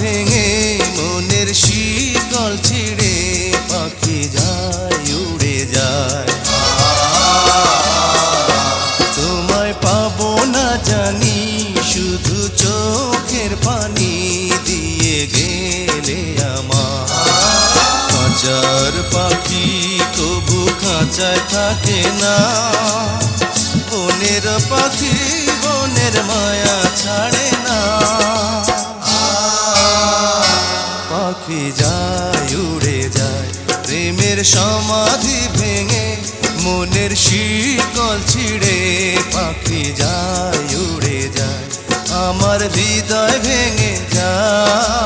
ভেঙে মনের শিকল ছিঁড়ে পাখি যায় উড়ে যায়। তোমায় পাবো না জানি শুধু চোখের পানি দিয়ে গেলে আমার। খাঁচার পাখি তবু খাঁচায় থাকে না, বনের পাখি বনের মায়া ছাড়ে না। পাখি যায় উড়ে যায় প্রেমের সমাধি ভেঙে মনের শিকল ছিঁড়ে পাখি যায় উড়ে যায়, আমার হৃদয় ভেঙে যায়।